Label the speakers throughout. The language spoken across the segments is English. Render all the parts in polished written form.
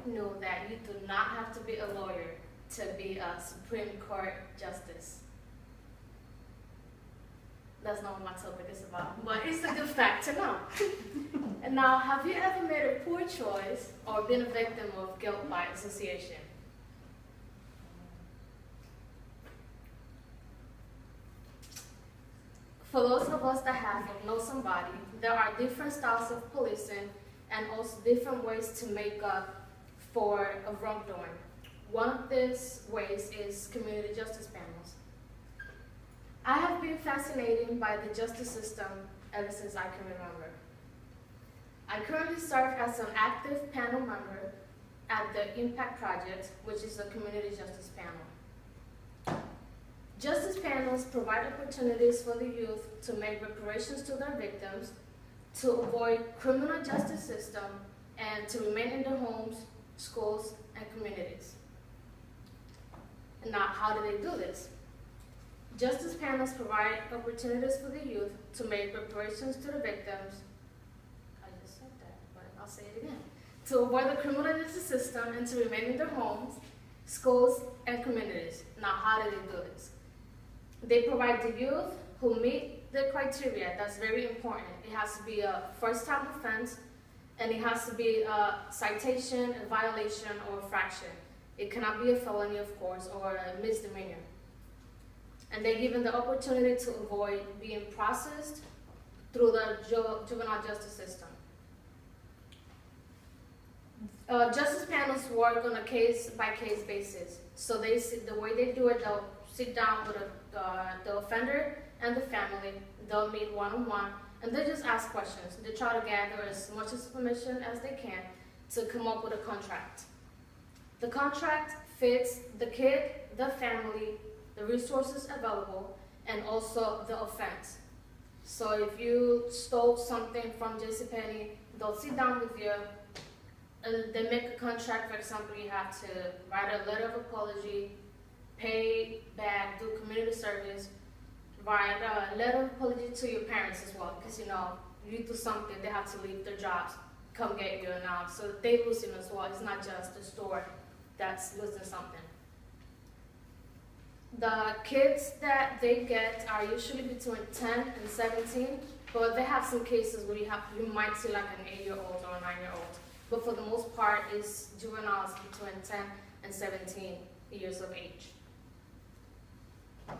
Speaker 1: knew that you do not have to be a lawyer to be a Supreme Court justice? That's not what my topic is about, but it's a good fact to know. And now, have you ever made a poor choice or been a victim of guilt by association? For those of us that have or know somebody, there are different styles of policing and also different ways to make up for a wrongdoing. One of these ways is community justice panels. I have been fascinated by the justice system ever since I can remember. I currently serve as an active panel member at the Impact Project, which is a community justice panel. Justice panels provide opportunities for the youth to make reparations to their victims, to avoid criminal justice system, and to remain in their homes, schools, and communities. And now, how do they do this? Justice panels provide opportunities for the youth to make reparations to the victims. I just said that, but I'll say it again. To avoid the criminal justice system and to remain in their homes, schools, and communities. Now, how do they do this? They provide the youth who meet the criteria. That's very important. It has to be a first-time offense, and it has to be a citation, a violation, or a infraction. It cannot be a felony, of course, or a misdemeanor. And they're given the opportunity to avoid being processed through the juvenile justice system. Justice panels work on a case-by-case basis. So the way they do it, they'll sit down with the offender and the family. They'll meet one-on-one, and they just ask questions. They try to gather as much information as they can to come up with a contract. The contract fits the kid, the family, the resources available, and also the offense. So if you stole something from JCPenney, they'll sit down with you, and they make a contract. For example, you have to write a letter of apology, pay back, do community service, write a letter of apology to your parents as well, because you do something, they have to leave their jobs, come get you now. So they lose him as well. It's not just the store that's losing something. The kids that they get are usually between 10 and 17, but they have some cases where you might see like an 8-year-old or a 9-year-old. But for the most part, it's juveniles between 10 and 17 years of age.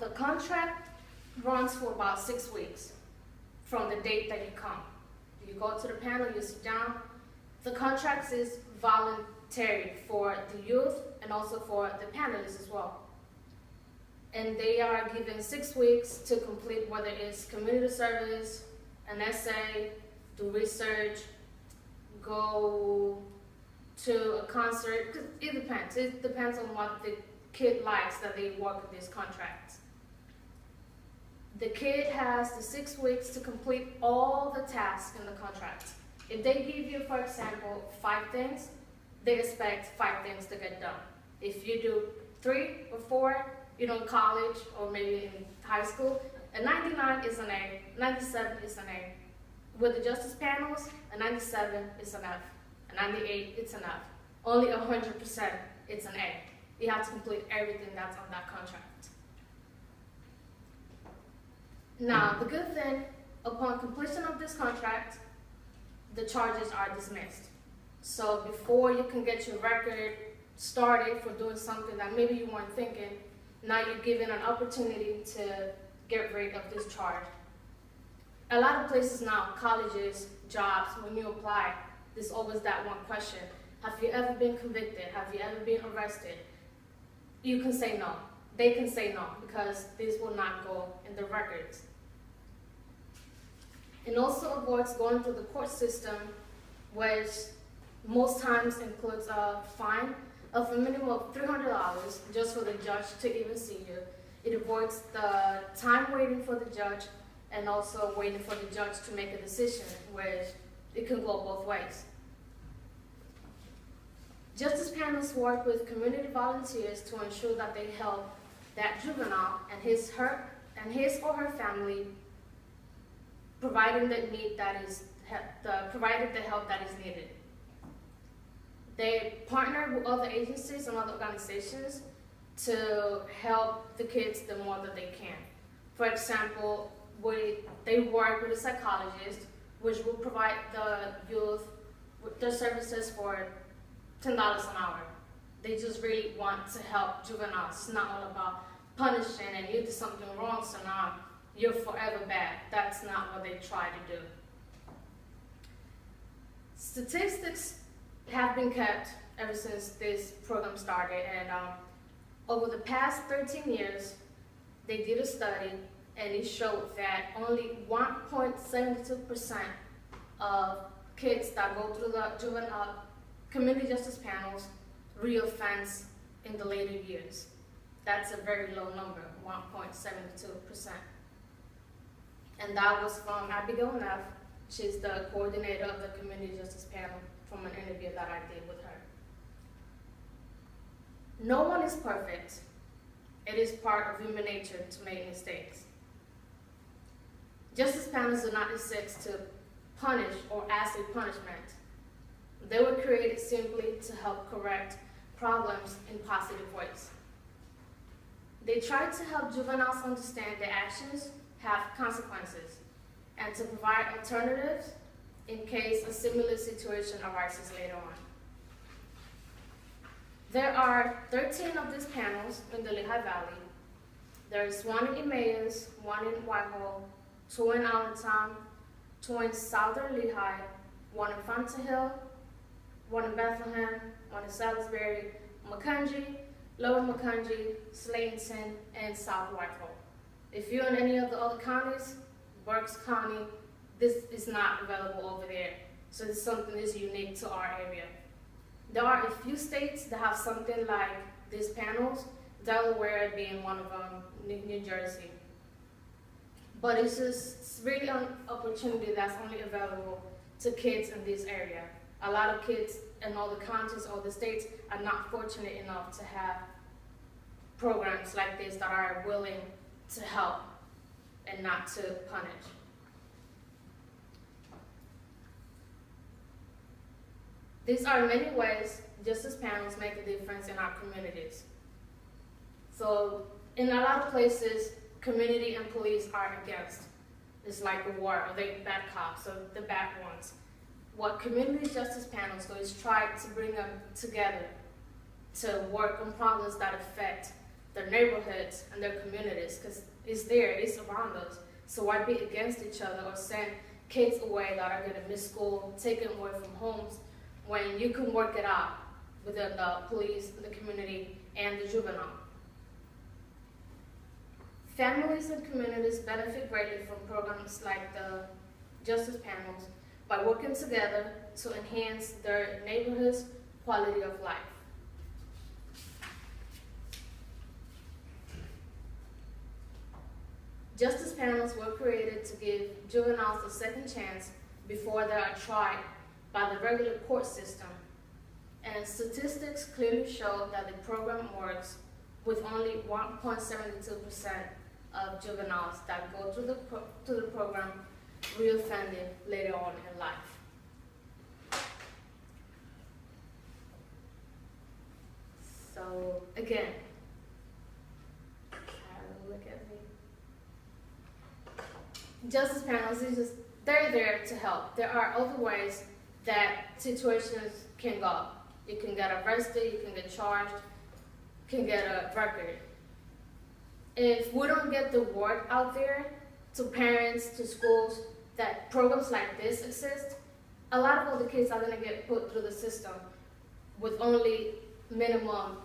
Speaker 1: The contract runs for about 6 weeks from the date that you come. You go to the panel, you sit down. The contract is voluntary for the youth and also for the panelists as well. And they are given 6 weeks to complete whether it's community service, an essay, do research, go to a concert. It depends. It depends on what the kid likes that they work with this contract. The kid has the 6 weeks to complete all the tasks in the contract. If they give you, for example, 5 things, they expect 5 things to get done. If you do 3 or 4, in college or maybe in high school, a 99 is an A, 97 is an A. With the justice panels, a 97 is an F, a 98 it's an F. Only 100% it's an A. You have to complete everything that's on that contract. Now, the good thing, upon completion of this contract, the charges are dismissed. So before you can get your record started for doing something that maybe you weren't thinking, now you're given an opportunity to get rid of this charge. A lot of places now, colleges, jobs, when you apply, there's always that one question. Have you ever been convicted? Have you ever been arrested? You can say no. They can say no because this will not go in the records. It also avoids going through the court system, which most times includes a fine of a minimum of $300 just for the judge to even see you. It avoids the time waiting for the judge and also waiting for the judge to make a decision, which it can go both ways. Justice panels work with community volunteers to ensure that they help that juvenile and his or her family, providing the help that is needed. They partner with other agencies and other organizations to help the kids the more that they can. For example, they work with a psychologist, which will provide the youth with their services for $10 an hour. They just really want to help juveniles. It's not all about punishing and you did something wrong, so now you're forever bad. That's not what they try to do. Statistics have been kept ever since this program started, and over the past 13 years, they did a study and it showed that only 1.72% of kids that go through the juvenile community justice panels reoffend in the later years. That's a very low number, 1.72%. And that was from Abigail Neff. She's the coordinator of the community justice panel, from an interview that I did with her. No one is perfect. It is part of human nature to make mistakes. Justice panels do not exist to punish or as a punishment. They were created simply to help correct problems in positive ways. They try to help juveniles understand their actions have consequences and to provide alternatives in case a similar situation arises later on. There are 13 of these panels in the Lehigh Valley. There is one in Emmaus, one in Whitehall, 2 in Allentown, 2 in Southern Lehigh, 1 in Fountain Hill, 1 in Bethlehem, 1 in Salisbury, Macungie, Lower Macungie, Slayton, and South Whitehall. If you're in any of the other counties, Berks County, this is not available over there. So it's something that's unique to our area. There are a few states that have something like these panels, Delaware being one of them, New Jersey. But it's really an opportunity that's only available to kids in this area. A lot of kids in all the counties or the states are not fortunate enough to have programs like this that are willing to help and not to punish. These are many ways justice panels make a difference in our communities. So in a lot of places, community and police are against. It's like a war, or they bad cops, or the bad ones. What community justice panels do is try to bring them together to work on problems that affect their neighborhoods and their communities, because it's there, it's around us. So why be against each other or send kids away that are going to miss school, taken away from homes, when you can work it out within the police, the community, and the juvenile. Families and communities benefit greatly from programs like the justice panels by working together to enhance their neighborhood's quality of life. Justice panels were created to give juveniles a second chance before they are tried by the regular court system. And statistics clearly show that the program works with only 1.72% of juveniles that go through the program reoffending later on in life. So again, look at me. Justice panels, they're there to help. There are other ways that situations can go. You can get arrested, you can get charged, you can get a record. If we don't get the word out there to parents, to schools, that programs like this exist, a lot of other kids are going to get put through the system with only minimum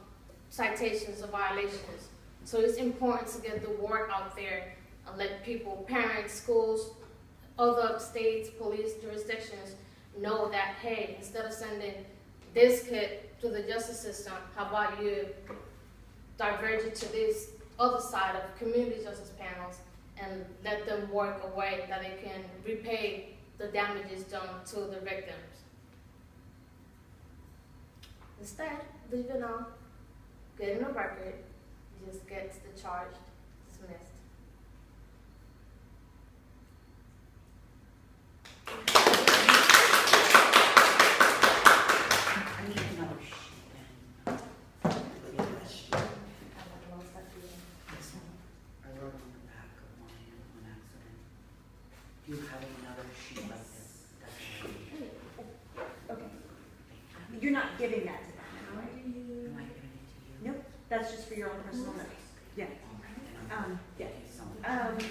Speaker 1: citations or violations. So it's important to get the word out there and let people, parents, schools, other states, police jurisdictions know that, hey, instead of sending this kid to the justice system, how about you diverge it to this other side of community justice panels and let them work a way that they can repay the damages done to the victims. Instead, the juvenile getting a record just gets the charge dismissed.
Speaker 2: I need to know you're not giving that to them
Speaker 3: How
Speaker 2: anyway.
Speaker 3: do you? Am I giving it to you?
Speaker 2: Nope, that's just for your own personal notes. Yeah. Yeah.
Speaker 3: Thank you so much.